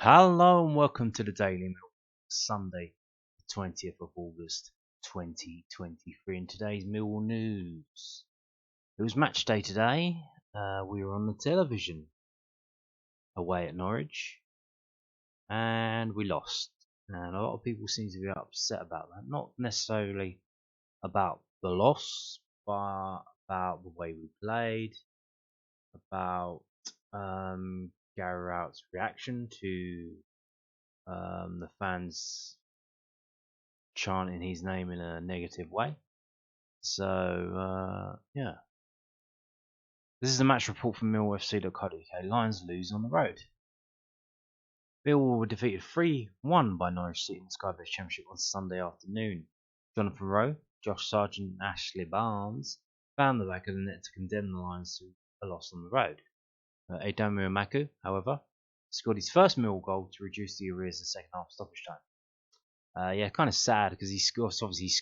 Hello and welcome to the Daily Mail, Sunday, the 20th of August 2023. In today's Millwall news, it was match day today. We were on the television away at Norwich and we lost. And a lot of people seem to be upset about that. Not necessarily about the loss, but about the way we played, about Gary Rout's reaction to the fans chanting his name in a negative way. So, yeah. This is the match report from millwallfc.co.uk. Lions lose on the road. Millwall were defeated 3-1 by Norwich City in the Sky Bet Championship on Sunday afternoon. Jonathan Rowe, Josh Sargent and Ashley Barnes found the back of the net to condemn the Lions to a loss on the road. Adomir Maku, however, scored his first Millwall goal to reduce the arrears of second half stoppage time. Yeah, kind of sad because he scores his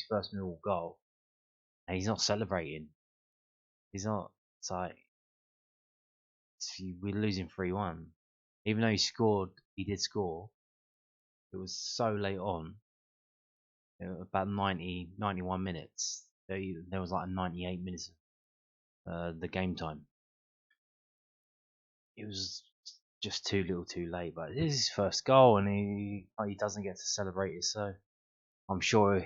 first Millwall goal and he's not celebrating. He's not. It's like we're losing 3-1, even though he did score. It was so late on, about 91 minutes. There was like 98 minutes of the game time. It was just too little, too late. But this is his first goal, and he doesn't get to celebrate it. So I'm sure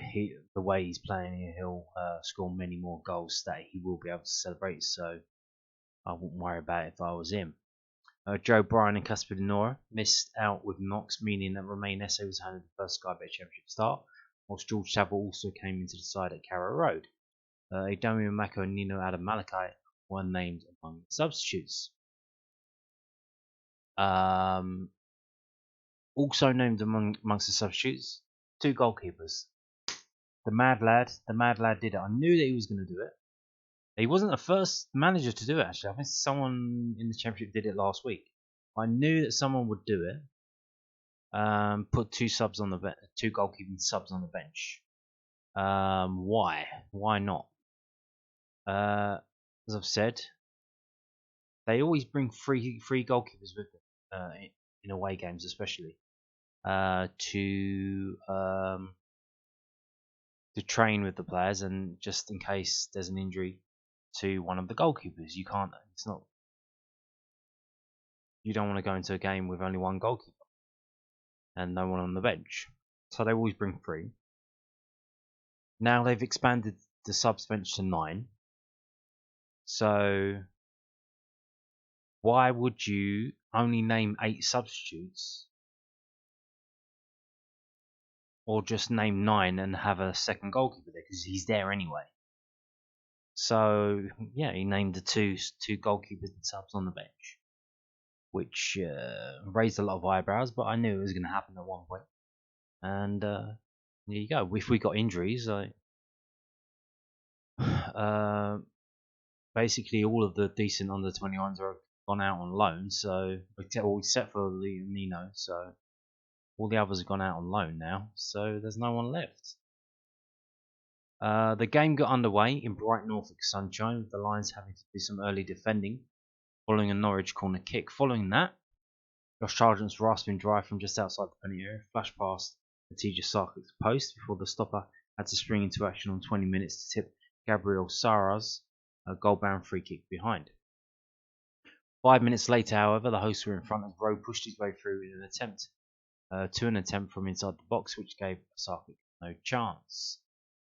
the way he's playing, he'll score many more goals that he will be able to celebrate. So I wouldn't worry about it if I was him. Joe Bryan and Casper Nora missed out with knocks, meaning that Romain Esse was handed the first Sky Bet Championship start, whilst George Saville also came into the side at Carrow Road. Adomir Mako and Nino Adam Malachi were named among the substitutes. Also named amongst the substitutes, two goalkeepers. The Mad Lad did it. I knew that he was going to do it. He wasn't the first manager to do it, actually. I think someone in the Championship did it last week. I knew that someone would do it. Put two goalkeeping subs on the bench. Why? Why not? As I've said, they always bring three goalkeepers with them in away games, especially to train with the players, and just in case there's an injury to one of the goalkeepers. You don't want to go into a game with only one goalkeeper and no one on the bench. So they always bring three. Now they've expanded the subs bench to 9. So why would you only name 8 substitutes, or just name 9 and have a second goalkeeper there, because he's there anyway? So yeah, he named the two goalkeepers and subs on the bench, which raised a lot of eyebrows, but I knew it was going to happen at one point. And there you go. If we got injuries, basically all of the decent under 21s are gone out on loan. So except for Nino, so all the others have gone out on loan now. So there's no one left. The game got underway in bright Norfolk sunshine, with the Lions having to do some early defending following a Norwich corner kick. Following that, Josh Sargent's rasping drive from just outside the penalty area flashed past Matija Sarkic's post before the stopper had to spring into action on 20 minutes to tip Gabriel Sara's goal-bound free kick behind. 5 minutes later, however, the hosts were in front as Rowe pushed his way through in an attempt from inside the box, which gave Sarkic no chance.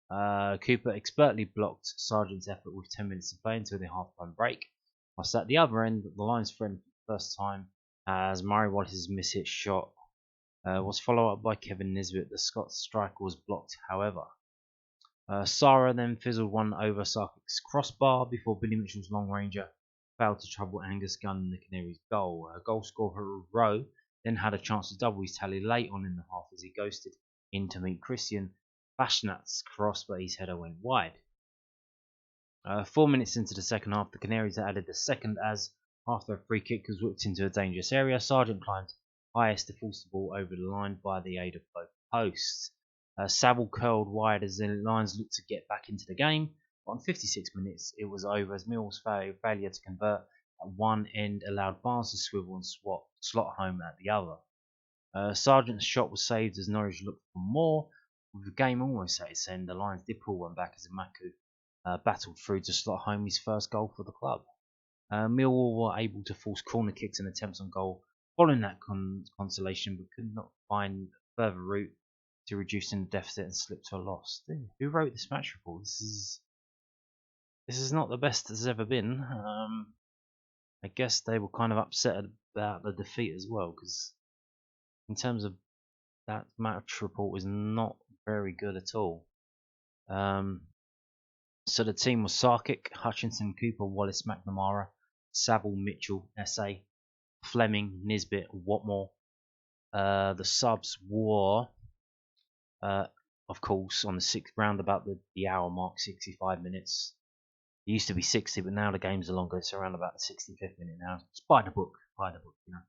Cooper expertly blocked Sargent's effort with 10 minutes to play until the half-time break. Whilst at the other end, the Lions threatened for the first time as Murray Wallace's mishit shot was followed up by Kevin Nisbet. The Scots striker was blocked, however. Sara then fizzled one over Sarkic's crossbar before Billy Mitchell's long ranger failed to trouble Angus Gunn in the Canaries' goal. Goal scorer Rowe then had a chance to double his tally late on in the half as he ghosted in to meet Christian Bashnat's cross, but his header went wide. 4 minutes into the second half, the Canaries added the second as, after a free kick was whipped into a dangerous area, Sargent climbed highest to force the ball over the line by the aid of both posts. Saville curled wide as the Lions looked to get back into the game, but on 56 minutes it was over as Millwall's failure to convert at one end allowed Barnes to swivel and slot home at the other. Sargent's shot was saved as Norwich looked for more. With the game almost at its end, the Lions did pull one back as Imaku battled through to slot home his first goal for the club. Millwall were able to force corner kicks and attempts on goal following that consolation, but could not find a further route to reducing the deficit and slipped to a loss. Who wrote this match report? This is not the best it's ever been. I guess they were kind of upset about the defeat as well, because in terms of that match report was not very good at all. So the team was Sarkic, Hutchinson, Cooper, Wallace, McNamara, Saville, Mitchell, SA, Fleming, Nisbet, Watmore. The subs were, of course, on the sixth round about the hour mark, 65 minutes. It used to be 60, but now the games are longer. It's around about the 65th minute now. It's by the book, you know.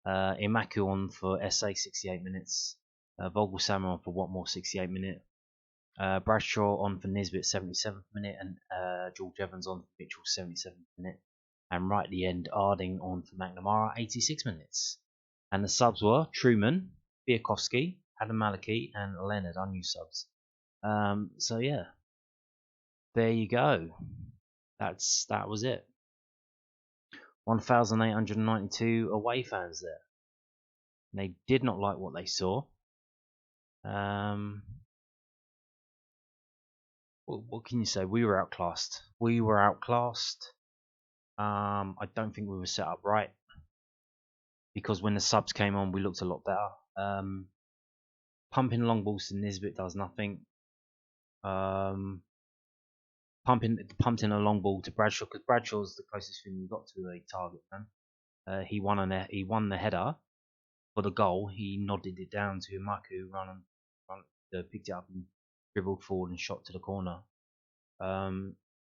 Imaku on for SA, 68 minutes. Vogelshammer on for Watmore, 68 minute. Bradshaw on for Nisbet, 77th minute, and George Evans on for Mitchell, 77th minute. And right at the end, Arding on for McNamara, 86 minutes. And the subs were Truman, Biakovsky, Adam Maliki, and Leonard, unused subs. So yeah, there you go. That was it. 1,892 away fans there. And they did not like what they saw. What can you say? We were outclassed. I don't think we were set up right, because when the subs came on, we looked a lot better. Pumping long balls to Nisbet does nothing. Pumped in a long ball to Bradshaw, because Bradshaw's the closest thing we got to a target man. He won the header for the goal. He nodded it down to Imaku, picked it up and dribbled forward and shot to the corner.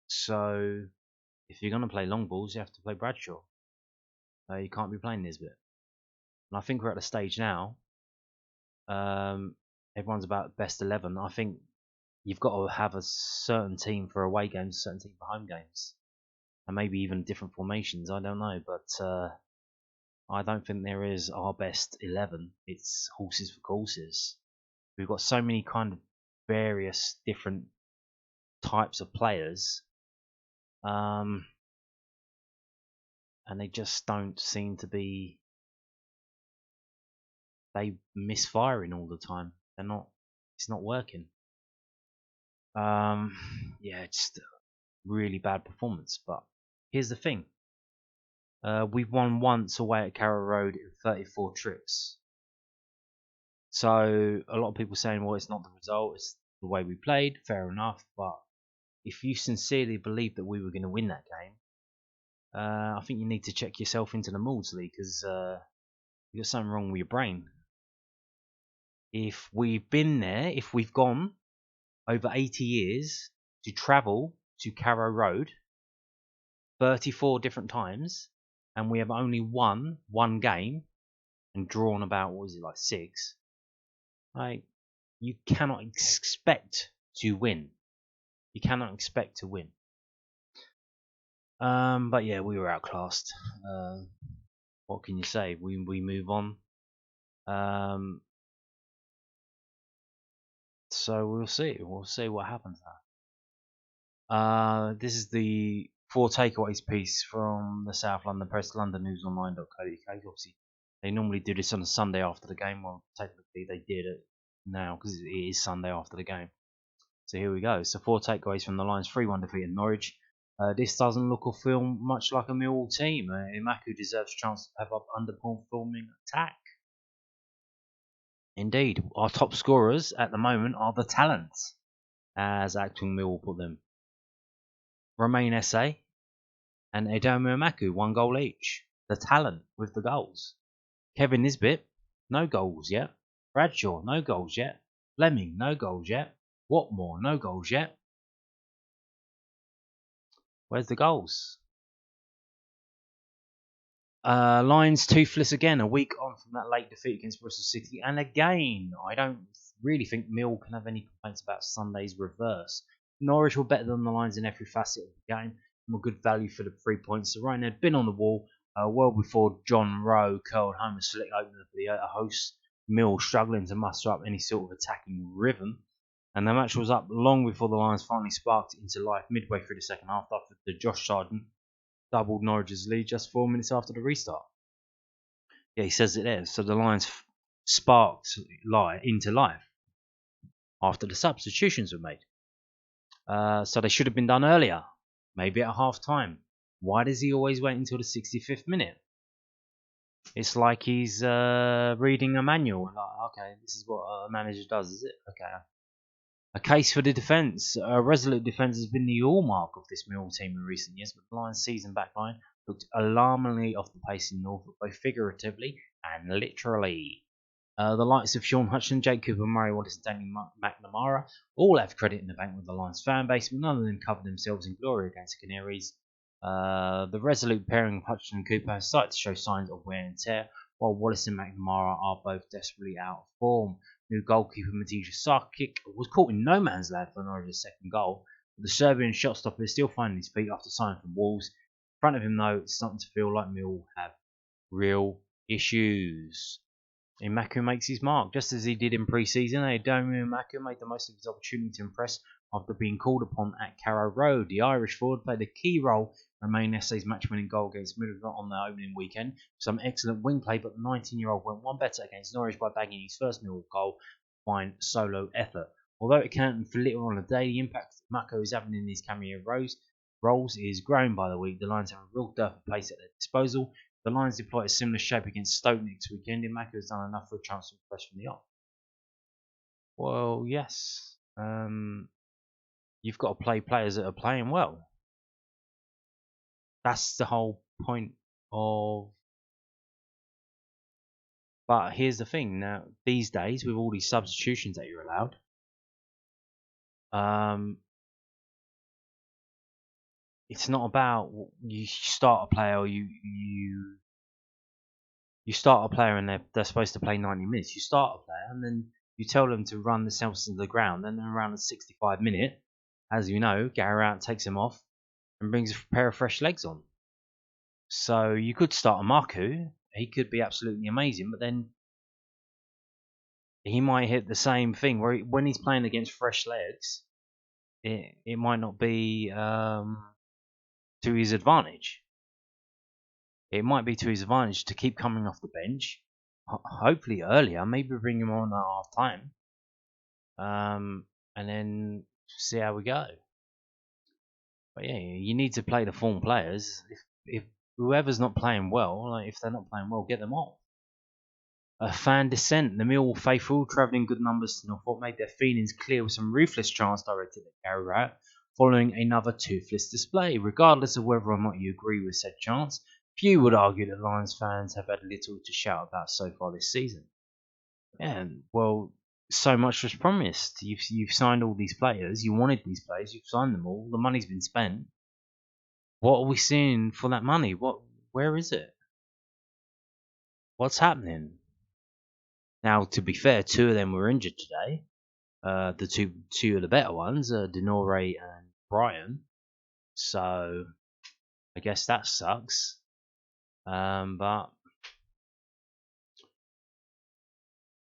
So if you're going to play long balls, you have to play Bradshaw. You can't be playing Nisbet. And I think we're at the stage now. Everyone's about best 11. I think you've got to have a certain team for away games, a certain team for home games, and maybe even different formations. I don't know, but I don't think there is our best 11. It's horses for courses. We've got so many kind of various different types of players, and they just don't seem to be. They misfiring all the time. It's not working. Yeah, it's a really bad performance. But here's the thing: we've won once away at Carrow Road in 34 trips. So a lot of people saying, well, it's not the result, it's the way we played. Fair enough, but if you sincerely believe that we were going to win that game, I think you need to check yourself into the Maudsley, because you've got something wrong with your brain. If we've been there, if we've gone over 80 years to travel to Carrow Road 34 different times, and we have only won one game and drawn about, what was it, like 6, like, you cannot expect to win. You cannot expect to win. But yeah, we were outclassed. What can you say? We move on. So we'll see. We'll see what happens now. This is the 4 takeaways piece from the South London Press, londonnewsonline.co.uk. Obviously, they normally do this on a Sunday after the game. Well, technically they did it now because it is Sunday after the game. So here we go. So 4 takeaways from the Lions' 3-1 defeat at Norwich. This doesn't look or feel much like a Millwall team. Imaku deserves a chance to have up underperforming attack. Indeed, our top scorers at the moment are the talents, as Acting Millwall put them. Romain SA and Edomu Imaku, 1 goal each. The talent with the goals. Kevin Nisbet, no goals yet. Bradshaw, no goals yet. Fleming, no goals yet. Watmore, no goals yet. Where's the goals? Lions toothless again, a week on from that late defeat against Bristol City. And again, I don't really think Mill can have any complaints about Sunday's reverse. Norwich were better than the Lions in every facet of the game and were good value for the 3 points. So Ryan had been on the wall, well before John Rowe curled home a slick opener for the hosts. Mill struggling to muster up any sort of attacking rhythm, and the match was up long before the Lions finally sparked into life midway through the second half after the Josh Sargent doubled Norwich's lead just 4 minutes after the restart. Yeah, he says it there. So the Lions sparked into life after the substitutions were made. So they should have been done earlier, maybe at half time. Why does he always wait until the 65th minute? It's like he's reading a manual. Like, okay, this is what a manager does, is it? Okay. A case for the defence. A resolute defence has been the hallmark of this Millwall team in recent years, but the Lions' season backline looked alarmingly off the pace in Norfolk, both figuratively and literally. The likes of Sean Hutchinson, Jake Cooper, Murray Wallace, and Danny McNamara all have credit in the bank with the Lions fan base, but none of them covered themselves in glory against the Canaries. The resolute pairing of Hutchinson and Cooper has started to show signs of wear and tear, while Wallace and McNamara are both desperately out of form. New goalkeeper Matija Sarkic was caught in no man's land for Norwich's second goal, but the Serbian shot-stopper is still finding his feet after signing from Wolves. In front of him, though, it's starting to feel like Mill have real issues. Imaku makes his mark, just as he did in pre-season. Adomu Imaku made the most of his opportunity to impress after being called upon at Carrow Road. The Irish forward played a key role in Romain Esse's match-winning goal against Middlesbrough on the opening weekend. Some excellent wing play, but the 19-year-old went one better against Norwich by bagging his first Millwall goal. Fine solo effort. Although it counted for little on the day, the impact Mako is having in his cameo roles is growing by the week. The Lions have a real dearth of place at their disposal. The Lions deploy a similar shape against Stoke next weekend. Mako has done enough for a chance to impress from the off. Well, yes. You've got to play players that are playing well. That's the whole point of. But here's the thing. Now, these days, with all these substitutions that you're allowed, it's not about you start a player or you start a player and they're supposed to play 90 minutes. You start a player and then you tell them to run themselves into the ground. Then around the 65 minute, as you know, Gary Out takes him off and brings a pair of fresh legs on. So you could start a Marku. He could be absolutely amazing, but then he might hit the same thing where when he's playing against fresh legs, it might not be to his advantage. It might be to his advantage to keep coming off the bench, hopefully earlier, maybe bring him on at half time, and then see how we go. But yeah, you need to play the form players. If whoever's not playing well, like if they're not playing well, get them off. A fan dissent. The Millwall faithful, travelling good numbers to Norfolk, made their feelings clear with some ruthless chants directed at Gary Rowett, following another toothless display. Regardless of whether or not you agree with said chants, few would argue that Lions fans have had little to shout about so far this season. Yeah, well, so much was promised. You've signed all these players. You wanted these players. You've signed them all. The money's been spent. What are we seeing for that money? Where is it? What's happening? Now, to be fair, 2 of them were injured today. The two of the better ones, Denore and Brian. So I guess that sucks. But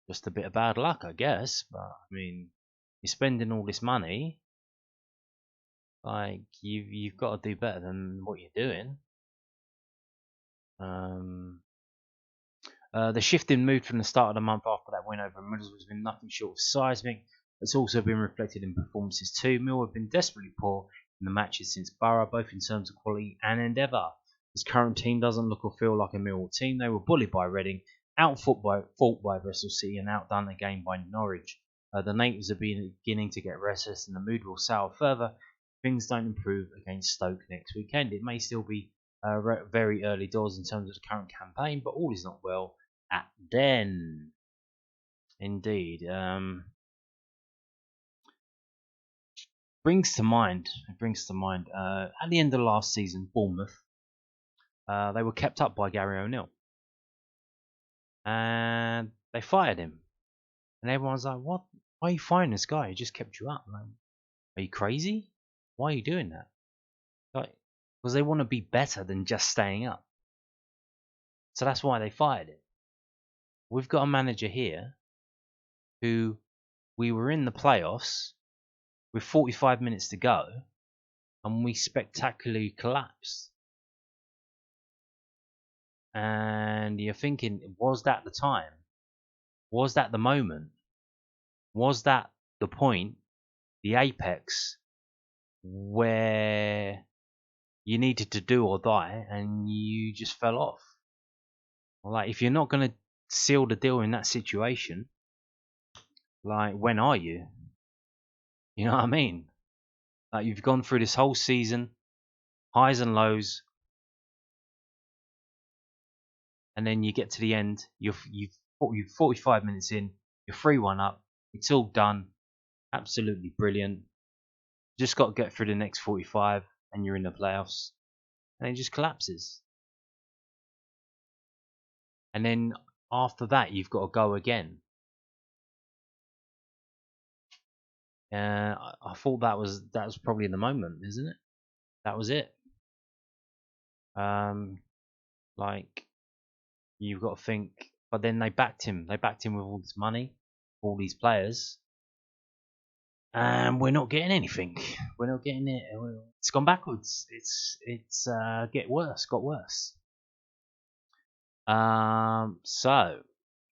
just a bit of bad luck, I guess. But I mean, you're spending all this money. Like you've got to do better than what you're doing. The shift in mood from the start of the month after that win over Middlesbrough has been nothing short of seismic. It's also been reflected in performances too. Mill have been desperately poor in the matches since Borough, both in terms of quality and endeavour. This current team doesn't look or feel like a Millwall team. They were bullied by Reading, fought by Bristol City, and outdone again by Norwich. The natives are beginning to get restless, and the mood will sour further if things don't improve against Stoke next weekend. It may still be very early doors in terms of the current campaign, but all is not well at Den. Indeed. Brings to mind at the end of last season, Bournemouth, they were kept up by Gary O'Neill, and they fired him, and everyone's like, "What? Why are you firing this guy? He just kept you up. Like, are you crazy? Why are you doing that?" Like, because they want to be better than just staying up. So that's why they fired him. We've got a manager here who we were in the playoffs with 45 minutes to go and we spectacularly collapsed. And you're thinking, was that the time? Was that the moment? Was that the point, the apex, where you needed to do or die and you just fell off? Like, if you're not going to seal the deal in that situation, like, when are you? You know what I mean? Like, you've gone through this whole season, highs and lows, and then you get to the end, you're 45 minutes in, you're 3-1 up, it's all done, absolutely brilliant. Just got to get through the next 45, and you're in the playoffs, and it just collapses. And then after that, you've got to go again. I thought that was probably the moment, isn't it? That was it. Like, you've got to think. But then they backed him. They backed him with all this money, all these players, and we're not getting anything. We're not getting it. It's gone backwards. It's got worse. So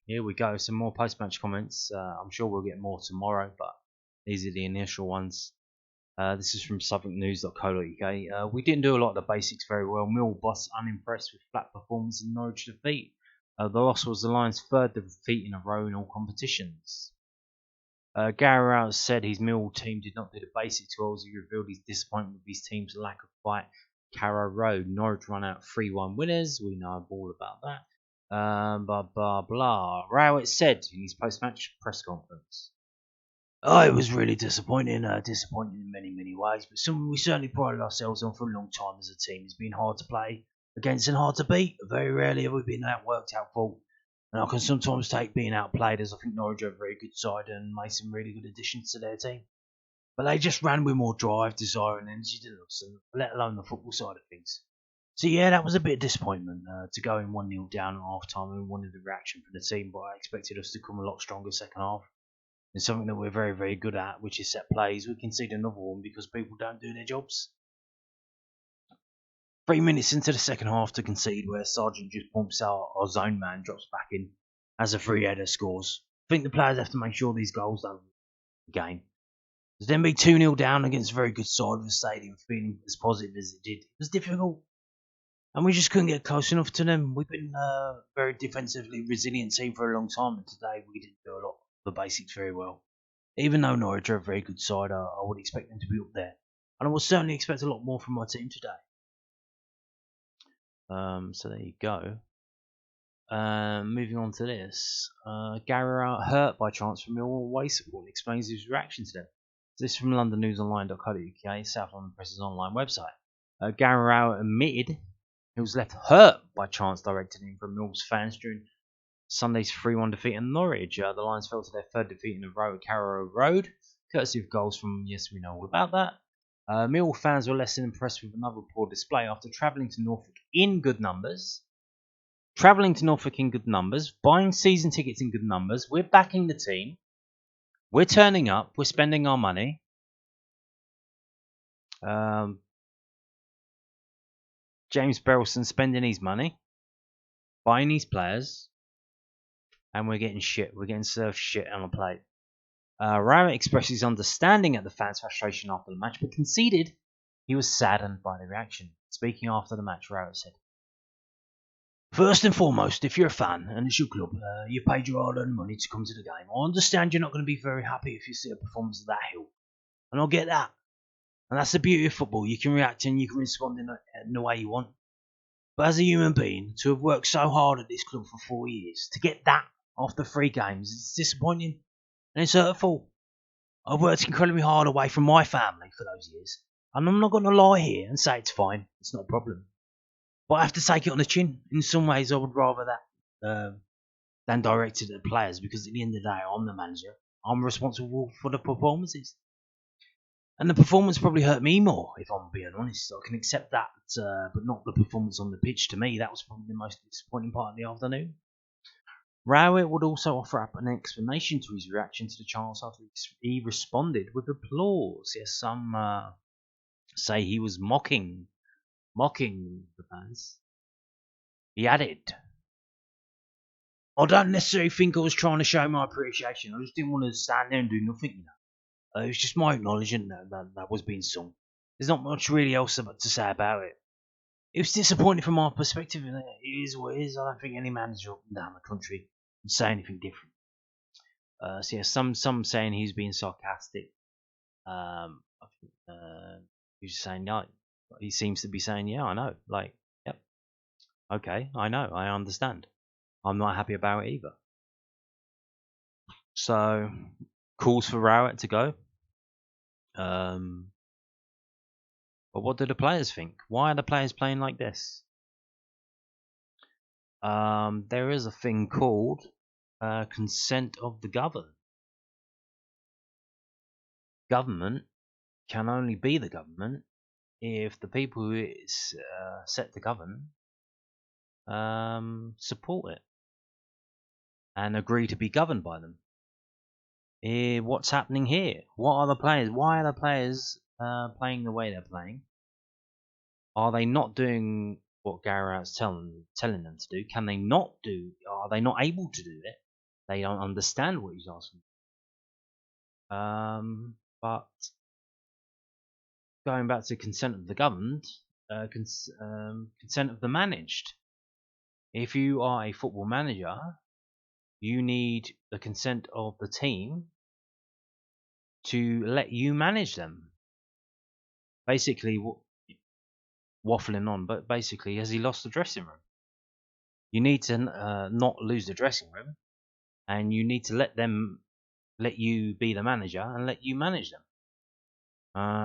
here we go. Some more post-match comments. I'm sure we'll get more tomorrow, but these are the initial ones. This is from southwarknews.co.uk. We didn't do a lot of the basics very well. Millwall boss unimpressed with flat performance and Norwich defeat. The loss was the Lions' third defeat in a row in all competitions. Gary Rouse said his Millwall team did not do the basics well as he revealed his disappointment with his team's lack of fight. Carrow Road. Norwich run out 3-1 winners. We know all about that. Blah, blah, blah. Rowett said in his post-match press conference, it was really disappointing. Disappointing in many, many ways, but something we certainly prided ourselves on for a long time as a team. It's been hard to play against and hard to beat. Very rarely have we been outworked, outfought. And I can sometimes take being outplayed, as I think Norwich are a very good side and made some really good additions to their team. But they just ran with more drive, desire and energy than us, and let alone the football side of things. So yeah, that was a bit of disappointment to go in 1-0 down at half time. We wanted the reaction from the team, but I expected us to come a lot stronger second half. And something that we're very, very good at, which is set plays. We concede another one because people don't do their jobs. 3 minutes into the second half to concede, where Sargent just bumps out, our zone man drops back in as a free header scores. I think the players have to make sure these goals don't again. To then be 2-0 down against a very good side of the stadium, feeling as positive as it did, it was difficult. And we just couldn't get close enough to them. We've been a very defensively resilient team for a long time, and today we didn't do a lot of the basics very well. Even though Norwich are a very good side, I would expect them to be up there. And I will certainly expect a lot more from my team today. So there you go. Moving on to this. Gary hurt by chance from Millwall away support explains his reaction to them. This is from londonnewsonline.co.uk, South London Press's online website. Gary Rowett admitted he was left hurt by chance directed him from Millwall's fans during Sunday's 3-1 defeat in Norwich. The Lions fell to their third defeat in a row at Carrow Road, courtesy of goals from, yes, we know all about that. Millwall fans were less than impressed with another poor display after travelling to Norfolk in good numbers. Buying season tickets in good numbers. We're backing the team. We're turning up. We're spending our money. James Berylson spending his money. Buying these players. And we're getting shit. We're getting served shit on a plate. Rowett expressed his understanding at the fans' frustration after the match, but conceded he was saddened by the reaction. Speaking after the match, Rowett said, "First and foremost, if you're a fan and it's your club, you paid your hard-earned money to come to the game. I understand you're not going to be very happy if you see a performance of that hill. And I'll get that. And that's the beauty of football. You can react and you can respond in the way you want. But as a human being, to have worked so hard at this club for 4 years, to get that after 3 games, it's disappointing. And it's hurtful. I've worked incredibly hard away from my family for those years. And I'm not going to lie here and say it's fine. It's not a problem. But I have to take it on the chin. In some ways, I would rather that than direct it at the players, because at the end of the day, I'm the manager. I'm responsible for the performances. And the performance probably hurt me more, if I'm being honest. I can accept that, but not the performance on the pitch. To me, that was probably the most disappointing part of the afternoon. Rowett would also offer up an explanation to his reaction to the chance after he responded with applause. Yes, some say he was mocking the fans. He added, I don't necessarily think I was trying to show my appreciation. I just didn't want to stand there and do nothing, you know. It was just my acknowledgement that was being sung. There's not much really else to say about it. It was disappointing from our perspective, and it is what it is. I don't think any manager up and down the country would say anything different. So yeah, some saying he's being sarcastic. I think, he's saying no. He seems to be saying, yeah, I know. Like, yep, okay, I know, I understand. I'm not happy about it either. So, calls for Rowett to go. But what do the players think? Why are the players playing like this? There is a thing called consent of the governed. Government can only be the government if the people who it's set to govern support it and agree to be governed by them. What's happening here? What are the players? Why are the players playing the way they're playing? Are they not doing what Garrett's telling them to do? Can they not do? Are they not able to do it? They don't understand what he's asking. But going back to consent of the governed, consent of the managed. If you are a football manager, you need the consent of the team to let you manage them. Basically, waffling on, but basically, has he lost the dressing room? You need to not lose the dressing room, and you need to let you be the manager and let you manage them.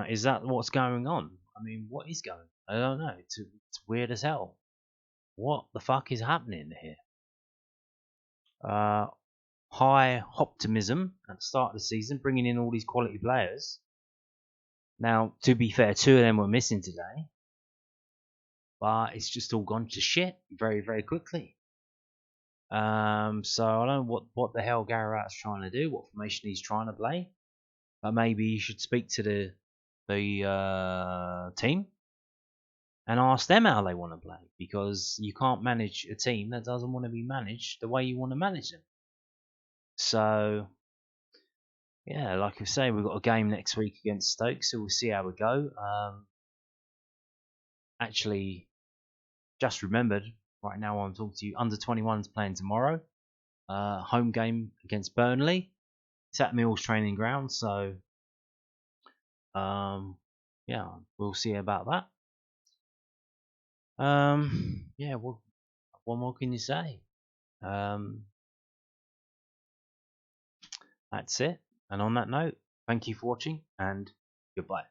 Is that what's going on? I mean, what is going on? I don't know. It's weird as hell. What the fuck is happening here? High optimism at the start of the season, bringing in all these quality players. Now, to be fair, 2 of them were missing today, but it's just all gone to shit very, very quickly. So I don't know what the hell Garrett's trying to do, what formation he's trying to play. But maybe you should speak to the team and ask them how they want to play, because you can't manage a team that doesn't want to be managed the way you want to manage them. So yeah, like I say, we've got a game next week against Stoke, so we'll see how we go. Actually, just remembered right now while I'm talking to you, under 21s playing tomorrow. Home game against Burnley. It's at Mill's training ground, so yeah, we'll see about that. Yeah, well, what more can you say? That's it. And on that note, thank you for watching, and goodbye.